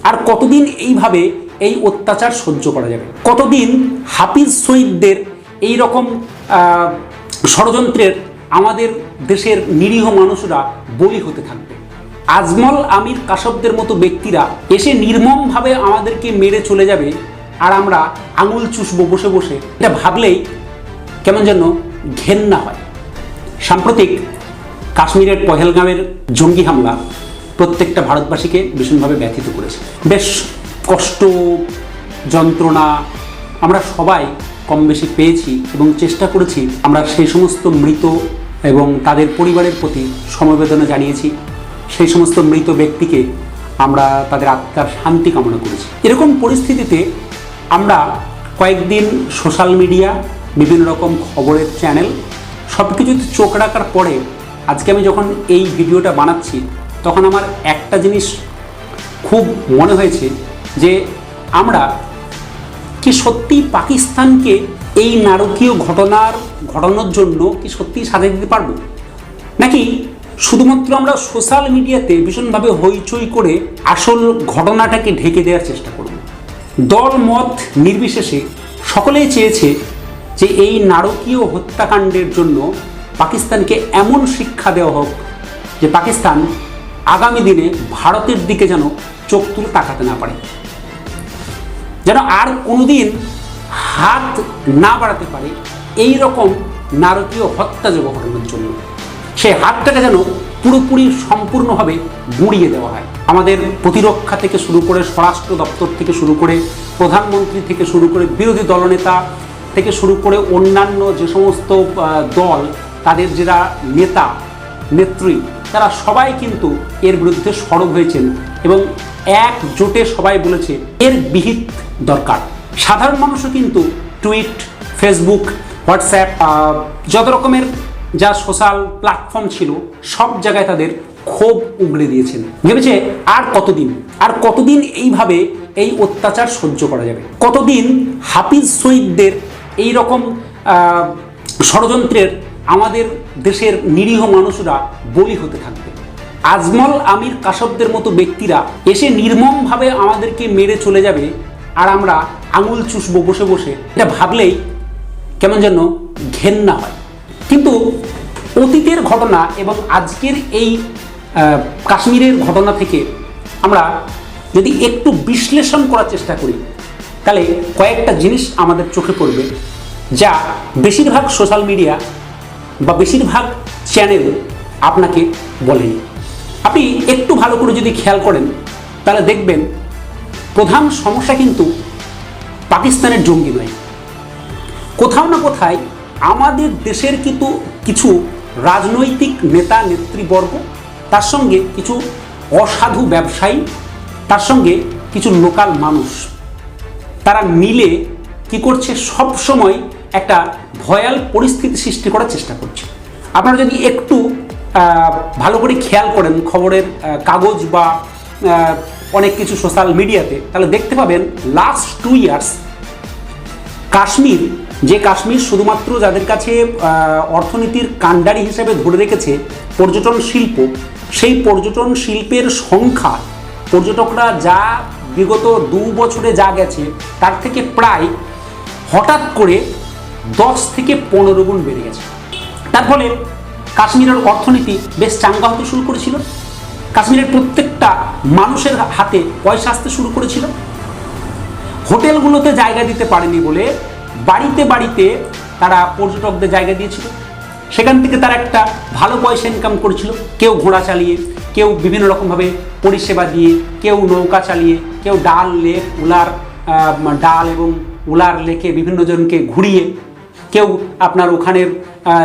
আর কতদিন এইভাবে এই অত্যাচার সহ্য করা যাবে? কতদিন হাফিজ সঈদদের এই রকম ষড়যন্ত্রের আমাদের দেশের নিরীহ মানুষরা বলি হতে থাকবে? আজমল আমির কাসবদের মতো ব্যক্তিরা এসে নির্মমভাবে আমাদেরকে মেরে চলে যাবে আর আমরা আঙুল চুষবো বসে বসে, এটা ভাবলেই কেমন যেন ঘেন্না হয়। সাম্প্রতিক কাশ্মীরের পহেলগাঁওয়ের জঙ্গি হামলা প্রত্যেকটা ভারতবাসীকে ভীষণভাবে ব্যথিত করেছে। বেশ কষ্ট, যন্ত্রণা আমরা সবাই কম বেশি পেয়েছি এবং চেষ্টা করেছি আমরা সেই সমস্ত মৃত এবং তাদের পরিবারের প্রতি সমবেদনা জানিয়েছি। সেই সমস্ত মৃত ব্যক্তিকে আমরা তাদের আত্মার শান্তি কামনা করেছি। এরকম পরিস্থিতিতে আমরা কয়েকদিন সোশ্যাল মিডিয়া, বিভিন্ন রকম খবরের চ্যানেল সব কিছুতে চোখ রাখার পরে আজকে আমি যখন এই ভিডিওটা বানাচ্ছি তখন আমার একটা জিনিস খুব মনে হয়েছে যে আমরা কি সত্যি পাকিস্তানকে এই নারকীয় ঘটানোর জন্য কি সত্যিই সাজা দিতে পারবো, নাকি শুধুমাত্র আমরা সোশ্যাল মিডিয়াতে ভীষণভাবে হইচই করে আসল ঘটনাটাকে ঢেকে দেওয়ার চেষ্টা করব? দল মত নির্বিশেষে সকলেই চেয়েছে যে এই নারকীয় হত্যাকাণ্ডের জন্য পাকিস্তানকে এমন শিক্ষা দেওয়া হোক যে পাকিস্তান আগামী দিনে ভারতের দিকে যেন চোখ তুলে তাকাতে না পারে, যেন আর কোনোদিন হাত না বাড়াতে পারে এই রকম নারকীয় হত্যা ঘটানোর জন্য। সেই হাতটাকে যেন পুরোপুরি সম্পূর্ণভাবে গুঁড়িয়ে দেওয়া হয়। আমাদের প্রতিরক্ষা থেকে শুরু করে, স্বরাষ্ট্র দপ্তর থেকে শুরু করে, প্রধানমন্ত্রী থেকে শুরু করে, বিরোধী দলনেতা থেকে শুরু করে অন্যান্য যে সমস্ত দল, তাদের যারা নেতা নেত্রী, তারা সবাই কিন্তু এর বিরুদ্ধে সরব হয়েছেন এবং একজোটে সবাই বলেছে এর বিহিত দরকার। সাধারণ মানুষও কিন্তু টুইট, ফেসবুক, হোয়াটসঅ্যাপ, যত রকমের যা সোশ্যাল প্ল্যাটফর্ম ছিল সব জায়গায় তাদের ক্ষোভ উগড়ে দিয়েছেন। ভেবেছে আর কতদিন এইভাবে এই অত্যাচার সহ্য করা যাবে? কতদিন হাফিজ সঈদদের এই রকম ষড়যন্ত্রের আমাদের দেশের নিরীহ মানুষরা বলি হতে থাকবে? আজমল আমির কাসবদের মতো ব্যক্তিরা এসে নির্মমভাবে আমাদেরকে মেরে চলে যাবে আর আমরা আঙুল চুষবো বসে বসে, এটা ভাবলেই কেমন যেন ঘেন্না হয়। কিন্তু অতীতের ঘটনা এবং আজকের এই কাশ্মীরের ঘটনা থেকে আমরা যদি একটু বিশ্লেষণ করার চেষ্টা করি তাহলে কয়েকটা জিনিস আমাদের চোখে পড়বে যা বেশিরভাগ সোশ্যাল মিডিয়া বা বেশিরভাগ চ্যানেল আপনাকে বলেনি। আপনি একটু ভালো করে যদি খেয়াল করেন তাহলে দেখবেন প্রধান সমস্যা কিন্তু পাকিস্তানের জঙ্গি নয়, কোথাও না কোথায় আমাদের দেশের কিন্তু কিছু রাজনৈতিক নেতা নেতৃবর্গ, তার সঙ্গে কিছু অসাধু ব্যবসায়ী, তার সঙ্গে কিছু লোকাল মানুষ, তারা মিলে কি করছে, সব সময় একটা ভয়াল পরিস্থিতি সৃষ্টি করার চেষ্টা করছে। আপনারা যদি একটু ভালো করে খেয়াল করেন খবরের কাগজ বা অনেক কিছু সোশ্যাল মিডিয়াতে, তাহলে দেখতে পাবেন লাস্ট 2 ইয়ার্স কাশ্মীর শুধুমাত্র যাদের কাছে অর্থনীতির কাণ্ডারি হিসেবে ধরে রেখেছে পর্যটন শিল্প, সেই পর্যটন শিল্পের সংখ্যা, পর্যটকরা যা বিগত 2 বছরে যা গেছে তার থেকে প্রায় হঠাৎ করে 10 থেকে 15 গুণ বেড়ে গেছে। তার ফলে কাশ্মীরের অর্থনীতি বেশ চাঙ্গা হতে শুরু করেছিল, কাশ্মীরের প্রত্যেকটা মানুষের হাতে পয়সা আসতে শুরু করেছিল। হোটেলগুলোতে জায়গা দিতে পারেনি বলে বাড়িতে বাড়িতে তারা পর্যটকদের জায়গা দিয়েছিল, সেখান থেকে তারা একটা ভালো পয়সা ইনকাম করেছিল। কেউ ঘোড়া চালিয়ে, কেউ বিভিন্ন রকমভাবে পরিষেবা দিয়ে, কেউ নৌকা চালিয়ে, কেউ ডাল এবং উলার লেকে বিভিন্ন জনকে ঘুরিয়ে, কেউ আপনার ওখানের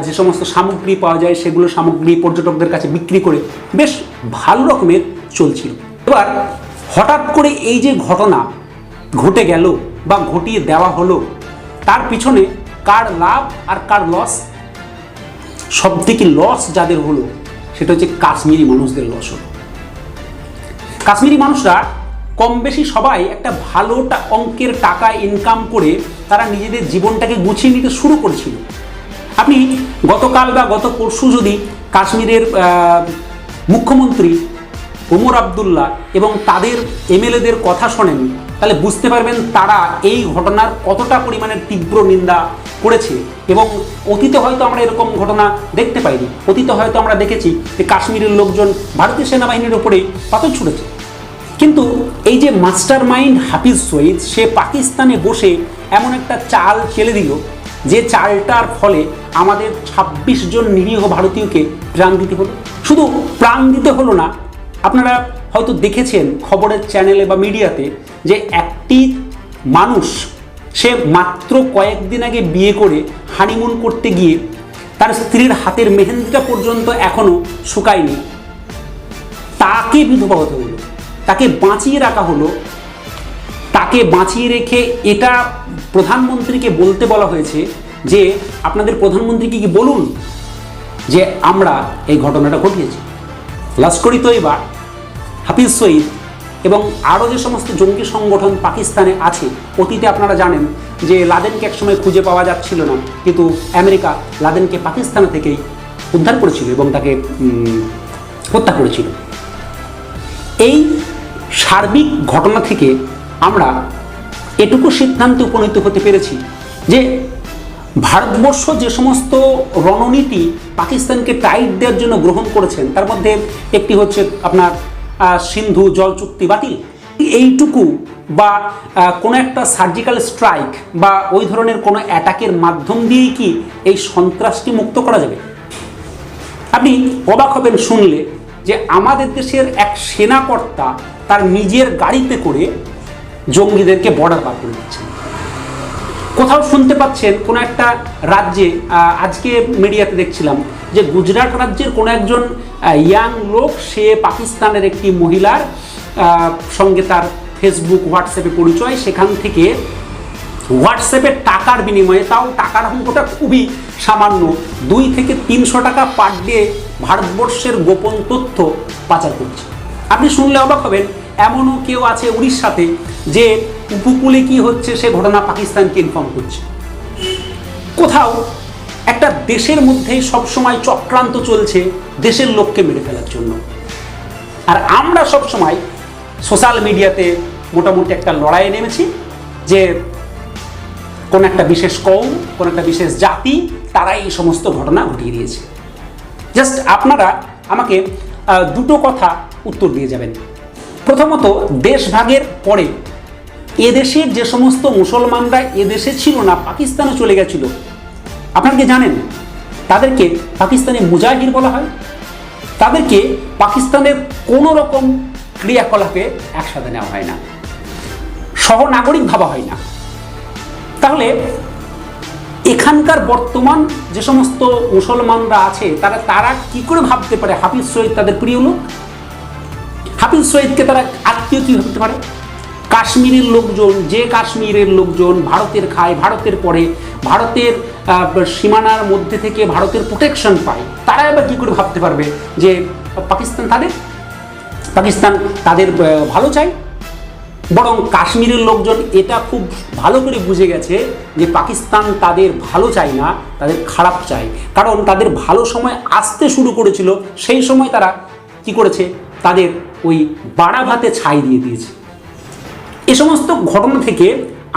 যে সমস্ত সামগ্রী পাওয়া যায় সেগুলো সামগ্রী পর্যটকদের কাছে বিক্রি করে বেশ ভালো রকমের চলছিল। এবার হঠাৎ করে এই যে ঘটনা ঘটে গেল বা ঘটিয়ে দেওয়া হলো, তার পিছনে কার লাভ আর কার লস? সব থেকে লস যাদের হলো সেটা হচ্ছে কাশ্মীরি মানুষদের লস হলো। কাশ্মীরি মানুষরা কম বেশি সবাই একটা ভালো অঙ্কের টাকা ইনকাম করে তারা নিজেদের জীবনটাকে গুছিয়ে নিতে শুরু করেছিল। আপনি গতকাল বা গত পরশু যদি কাশ্মীরের মুখ্যমন্ত্রী ওমর আবদুল্লাহ এবং তাদের এমএলএদের কথা শোনেন, তাহলে বুঝতে পারবেন তারা এই ঘটনার কতটা পরিমাণের তীব্র নিন্দা করেছে। এবং অতীতে হয়তো আমরা এরকম ঘটনা দেখতে পাইনি। অতীতে হয়তো আমরা দেখেছি যে কাশ্মীরের লোকজন ভারতীয় সেনাবাহিনীর ওপরেই পাথর ছুঁড়েছে, কিন্তু এই যে মাস্টার মাইন্ড হাফিজ সঈদ, সে পাকিস্তানে বসে এমন একটা চাল চেলে দিল যে চালটার ফলে আমাদের ২৬ জন নিরীহ ভারতীয়কে প্রাণ দিতে হলো। শুধু প্রাণ দিতে হলো না, আপনারা হয়তো দেখেছেন খবরের চ্যানেলে বা মিডিয়াতে যে একটি মানুষ সে মাত্র কয়েকদিন আগে বিয়ে করে হানিমুন করতে গিয়ে তার স্ত্রীর হাতের মেহেন্দিটা পর্যন্ত এখনো শুকায়নি, তাকে বিধবা হতে হলো, তাকে বাঁচিয়ে রাখা হলো। তাকে বাঁচিয়ে রেখে এটা প্রধানমন্ত্রীকে বলতে বলা হয়েছে যে আপনাদের প্রধানমন্ত্রীকে কি বলুন যে আমরা এই ঘটনাটা ঘটিয়েছি। লস্কর ই তৈবা, হাফিজ সঈদ এবং আরও যে সমস্ত জঙ্গি সংগঠন পাকিস্তানে আছে, অতীতে আপনারা জানেন যে লাদেনকে একসময় খুঁজে পাওয়া যাচ্ছিল না, কিন্তু আমেরিকা লাদেনকে পাকিস্তান থেকেই উদ্ধার করেছিল এবং তাকে হত্যা করেছিল। এই সার্বিক ঘটনা থেকে আমরা এটুকু সিদ্ধান্তে উপনীত হতে পেরেছি যে ভারতবর্ষ যে সমস্ত রণনীতি পাকিস্তানকে টাইট দেওয়ার জন্য গ্রহণ করেছেন, তার মধ্যে একটি হচ্ছে আপনার সিন্ধু জল চুক্তি বাতিল। এইটুকু বা কোনো একটা সার্জিক্যাল স্ট্রাইক বা ওই ধরনের কোনো অ্যাটাকের মাধ্যম দিয়েই কি এই সন্ত্রাসটি মুক্ত করা যাবে? আপনি অবাক হবেন শুনলে যে আমাদের দেশের এক সেনাকর্তা তার নিজের গাড়িতে করে জঙ্গিদেরকে বর্ডার পার করে দিচ্ছেন। কোথাও শুনতে পাচ্ছেন কোনো একটা রাজ্যে, আজকে মিডিয়াতে দেখছিলাম যে গুজরাট রাজ্যের কোনো একজন ইয়াং লোক, সে পাকিস্তানের একটি মহিলার সঙ্গে তার ফেসবুক হোয়াটসঅ্যাপে পরিচয়, সেখান থেকে হোয়াটসঅ্যাপে টাকার বিনিময়ে, তাও টাকার অঙ্কটা খুবই সামান্য, 2 থেকে 300 টাকা পার ডে ভারতবর্ষের গোপন তথ্য পাচার করছে। আপনি শুনলে অবাক হবেন, এমনও কেউ আছে উড়িষ্যাতে যে উপকূলে কি হচ্ছে সে ঘটনা পাকিস্তানকে ইনফর্ম করছে। কোথাও একটা দেশের মধ্যেই সবসময় চক্রান্ত চলছে দেশের লোককে মেরে ফেলার জন্য। আর আমরা সবসময় সোশ্যাল মিডিয়াতে মোটামুটি একটা লড়াইয়ে নেমেছি যে কোন একটা বিশেষ কওম, কোন একটা বিশেষ জাতি, তারাই এই সমস্ত ঘটনা ঘটিয়ে দিয়েছে। জাস্ট আপনারা আমাকে দুটো কথা উত্তর দিয়ে যাবেন। প্রথমত, দেশভাগের পরে এদেশের যে সমস্ত মুসলমানরা এদেশে ছিল না, পাকিস্তানে চলে গেছিল, আপনারা কি জানেন তাদেরকে পাকিস্তানি মুজাহির বলা হয়? তাদেরকে পাকিস্তানের কোনো রকম ক্রিয়াকলাপে একসাথে নেওয়া হয় না, সহনাগরিক ভাবা হয় না। তাহলে এখানকার বর্তমান যে সমস্ত মুসলমানরা আছে তারা কি করে ভাবতে পারে হাফিজ সঈদ তাদের প্রিয় লোক? হাফিজ সঈদকে তারা আত্মীয় কি ভাবতে পারে? কাশ্মীরের লোকজন, যে কাশ্মীরের লোকজন ভারতের খায়, ভারতের পরে ভারতের সীমানার মধ্যে থেকে ভারতের প্রোটেকশন পায়, তারা এবার কি করে ভাবতে পারবে যে পাকিস্তান তাদের ভালো চায়? বরং কাশ্মীরের লোকজন এটা খুব ভালো করে বুঝে গেছে যে পাকিস্তান তাদের ভালো চায় না, তাদের খারাপ চায়। কারণ তাদের ভালো সময় আসতে শুরু করেছিল, সেই সময় তারা কি করেছে, তাদের ওই বাড়া ভাতে ছাই দিয়ে দিয়েছে। এ সমস্ত ঘটনা থেকে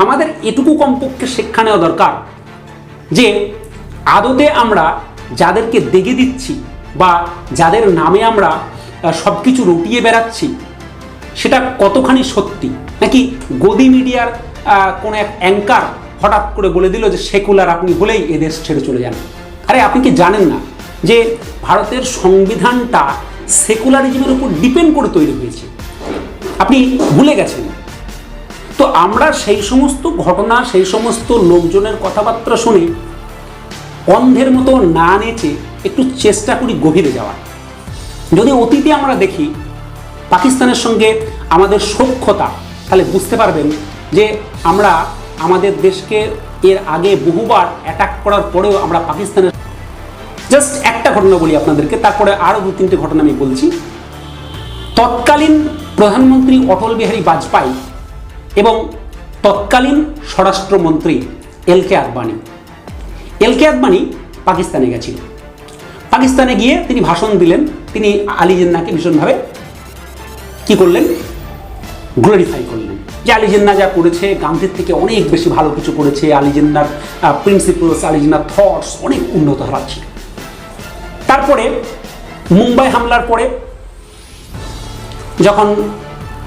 আমাদের এটুকু কমপক্ষে শিক্ষা নেওয়া দরকার যে আদতে আমরা যাদেরকে দেখে দিচ্ছি বা যাদের নামে আমরা সব কিছু রটিয়ে বেড়াচ্ছি, সেটা কতখানি সত্যি, নাকি গদি মিডিয়ার কোনো এক অ্যাঙ্কার হঠাৎ করে বলে দিল যে সেকুলার আপনি বলেই এদেশ ছেড়ে চলে যান। আরে আপনি কি জানেন না যে ভারতের সংবিধানটা সেকুলারিজমের উপর ডিপেন্ড করে তৈরি হয়েছে? আপনি ভুলে গেছেন। তো আমরা সেই সমস্ত ঘটনা, সেই সমস্ত লোকজনের কথাবার্তা শুনে অন্ধের মতো না নেচে একটু চেষ্টা করি গভীরে যাওয়ার। যদি অতীতে আমরা দেখি পাকিস্তানের সঙ্গে আমাদের সখ্যতা, তাহলে বুঝতে পারবেন যে আমরা আমাদের দেশকে এর আগে বহুবার অ্যাটাক করার পরেও আমরা পাকিস্তানের, জাস্ট একটা ঘটনা বলি আপনাদেরকে, তারপরে আরও 2-3টে ঘটনা আমি বলছি। তৎকালীন প্রধানমন্ত্রী অটল বিহারী বাজপেয়ী এবং তৎকালীন স্বরাষ্ট্রমন্ত্রী এল.কে. আদবানি পাকিস্তানে গেছিল। পাকিস্তানে গিয়ে তিনি ভাষণ দিলেন, তিনি আলী জিন্নাহকে ভীষণভাবে কি করলেন? গ্লোরিফাই করলেন যে আলী জিন্নাহ যা করেছে গান্ধীর থেকে অনেক বেশি ভালো কিছু করেছে, আলী জিন্নাহর প্রিন্সিপালস, আলী জিন্নাহর থটস অনেক উন্নত ধারা ছিল। তারপরে মুম্বাই হামলার পরে যখন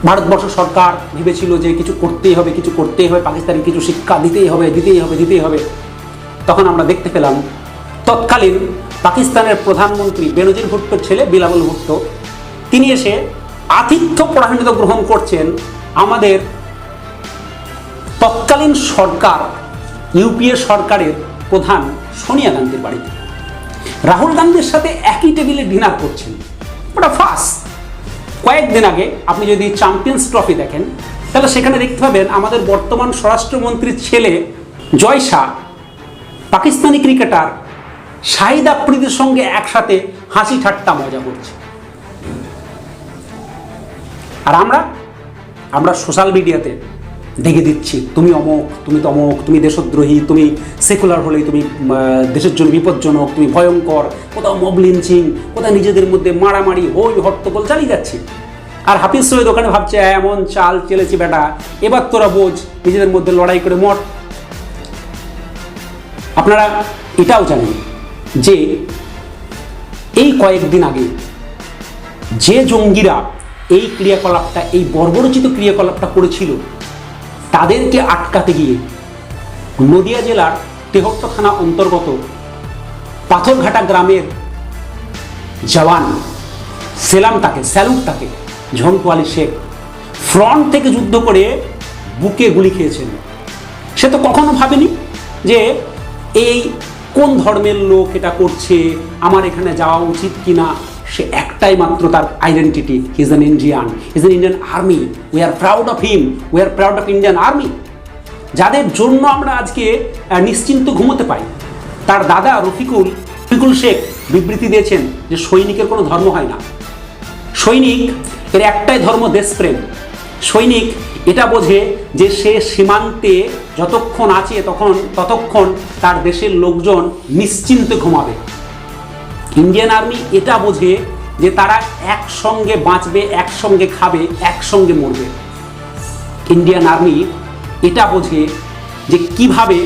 ভারতবর্ষ সরকার ভেবেছিল যে কিছু করতেই হবে, পাকিস্তানকে কিছু শিক্ষা দিতেই হবে, তখন আমরা দেখতে পেলাম তৎকালীন পাকিস্তানের প্রধানমন্ত্রী বেনজির ভুট্টোর ছেলে বিলাওয়াল ভুট্টো তিনি এসে আতিথ্য পরায়ণতা গ্রহণ করছেন আমাদের তৎকালীন সরকার, ইউপিএ সরকারের প্রধান সোনিয়া গান্ধীর বাড়িতে। রাহুল গান্ধীর সাথে একই টেবিলে ডিনার করছেন, ওটা ফার্স্ট। কয়েকদিন আগে আপনি যদি চ্যাম্পিয়ন্স ট্রফি দেখেন তাহলে সেখানে দেখতে পাবেন আমাদের বর্তমান স্বরাষ্ট্রমন্ত্রীর ছেলে জয় শাহ পাকিস্তানি ক্রিকেটার শাহিদ আফ্রিদির সঙ্গে একসাথে হাসি ঠাট্টা মজা করছে। আর আমরা সোশ্যাল মিডিয়াতে দেখে দিচ্ছি তুমি অমুক, তুমি তমুক, তুমি দেশদ্রোহী, তুমি সেকুলার হলে তুমি দেশের জন্য বিপজ্জনক, তুমি ভয়ঙ্কর, কোথাও মব লিঞ্চিং, কোথাও নিজেদের মধ্যে মারামারি, হই হট্টগোল চালিয়ে যাচ্ছি। আর হাফিজ সৈয়দ ওখানে ভাবছে এমন চাল চেলেছি বেটা, এবার তোরা বোঝ, নিজেদের মধ্যে লড়াই করে মর। আপনারা এটাও জানেন যে এই কয়েকদিন আগে যে জঙ্গিরা এই ক্রিয়াকলাপটা, এই বর্বরোচিত ক্রিয়াকলাপটা করেছিল তাদেরকে আটকাতে গিয়ে নদিয়া জেলার তেহট্ট থানা অন্তর্গত পাথরঘাটা গ্রামের জওয়ান স্যালুট তাকে ঝন্টু আলী শেখ ফ্রন্ট থেকে যুদ্ধ করে বুকে গুলি খেয়েছেন। সে তো কখনো ভাবেনি যে এই কোন ধর্মের লোক এটা করছে, আমার এখানে যাওয়া উচিত কিনা। সে একটাই মাত্র তার identity, he is an Indian army, we are proud of him, we are proud of Indian army. যাদের জন্য আমরা আজকে নিশ্চিন্ত ঘুমোতে পাই। তার দাদা রফিকুল শেখ বিবৃতি দিয়েছেন যে সৈনিকের কোনো ধর্ম হয় না, সৈনিক এর একটাই ধর্ম দেশপ্রেম। সৈনিক এটা বোঝে যে সে সীমান্তে যতক্ষণ আছে ততক্ষণ তার দেশের লোকজন নিশ্চিন্তে ঘুমাবে। ইন্ডিয়ান আর্মি এটা বোঝে যে তারা একসঙ্গে বাঁচবে, একসঙ্গে খাবে, একসঙ্গে মরবে। ইন্ডিয়ান আর্মি এটা বোঝে যে কিভাবে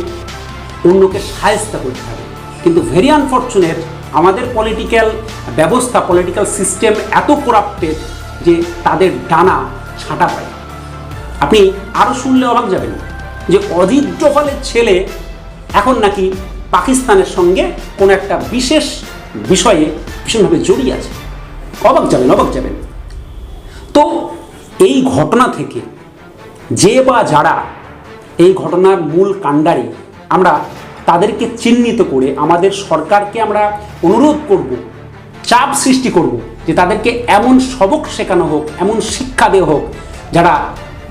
অন্যকে সাহায্য করতে হবে। কিন্তু ভেরি আনফর্চুনেট আমাদের পলিটিক্যাল ব্যবস্থা, পলিটিক্যাল সিস্টেম এত করাপ্টেড যে তাদের ডানা ছাঁটা পায়। আপনি আরও শুনলে অবাক যাবেন যে অজিত ডোভালের ছেলে এখন নাকি পাকিস্তানের সঙ্গে কোনো একটা বিশেষ বিষয়ে ভীষণভাবে জড়িয়ে আছে। অবাক যাবেন। তো এই ঘটনা থেকে যে বা যারা এই ঘটনার মূল কাণ্ডারি, আমরা তাদেরকে চিহ্নিত করে আমাদের সরকারকে আমরা অনুরোধ করব, চাপ সৃষ্টি করব যে তাদেরকে এমন সবক শেখানো হোক, এমন শিক্ষা দেওয়া হোক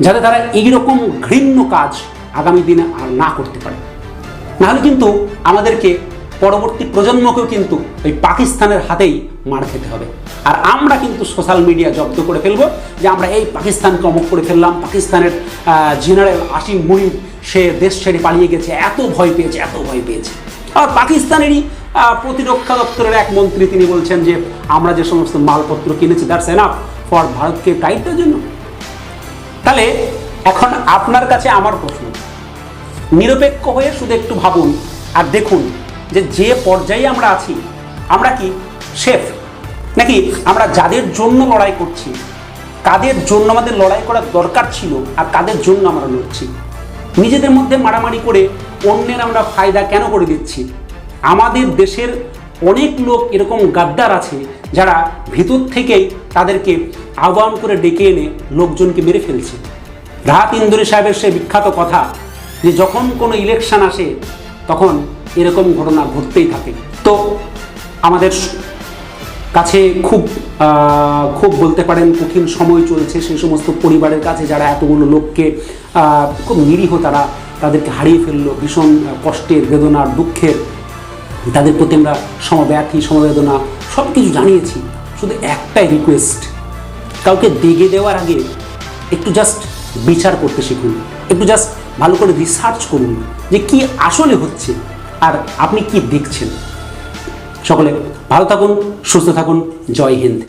যাতে তারা এইরকম ঘৃণ্য কাজ আগামী দিনে আর না করতে পারে। নাহলে কিন্তু আমাদেরকে পরবর্তী প্রজন্মকেও কিন্তু ওই পাকিস্তানের হাতেই মার খেতে হবে। আর আমরা কিন্তু সোশ্যাল মিডিয়া জব্দ করে ফেলবো যে আমরা এই পাকিস্তানকে অমুক করে ফেললাম, পাকিস্তানের জেনারেল আসিম মুনির সে দেশ ছেড়ে পালিয়ে গেছে, এত ভয় পেয়েছে। আর পাকিস্তানেরই প্রতিরক্ষা দপ্তরের এক মন্ত্রী তিনি বলছেন যে আমরা যে সমস্ত মালপত্র কিনেছি দ্যাটস এনাফ ফর ভারতকে টাইটের জন্য। তাহলে এখন আপনার কাছে আমার প্রশ্ন, নিরপেক্ষ হয়ে শুধু একটু ভাবুন আর দেখুন যে পর্যায়ে আমরা আছি, আমরা কি সেফ, নাকি আমরা যাদের জন্য লড়াই করছি, কাদের জন্য আমাদের লড়াই করার দরকার ছিল আর কাদের জন্য আমরা লড়ছি, নিজেদের মধ্যে মারামারি করে অন্যের আমরা ফায়দা কেন করে দিচ্ছি? আমাদের দেশের অনেক লোক এরকম গাদ্দার আছে যারা ভিতর থেকেই তাদেরকে আহ্বান করে ডেকে এনে লোকজনকে মেরে ফেলছে। রাহাত ইন্দুরি সাহেবের সে বিখ্যাত কথা যে যখন কোনো ইলেকশন আসে তখন এরকম ঘটনা ঘটতেই থাকে। তো আমাদের কাছে খুব বলতে পারেন কঠিন সময় চলছে সেই সমস্ত পরিবারের কাছে যারা এতগুলো লোককে, খুব নিরীহ তাদেরকে হারিয়ে ফেললো, ভীষণ কষ্টের, বেদনার, দুঃখের, তাদের প্রতি আমরা সমবেদনা সব কিছু জানিয়েছি। শুধু একটাই রিকোয়েস্ট, কাউকে দেগে দেওয়ার আগে একটু জাস্ট বিচার করতে শিখুন, একটু জাস্ট ভালো করে রিসার্চ করুন যে কি আসলে হচ্ছে আর আপনি কি দেখছেন। সকলে ভালো থাকুন, সুস্থ থাকুন, জয় হিন্দ।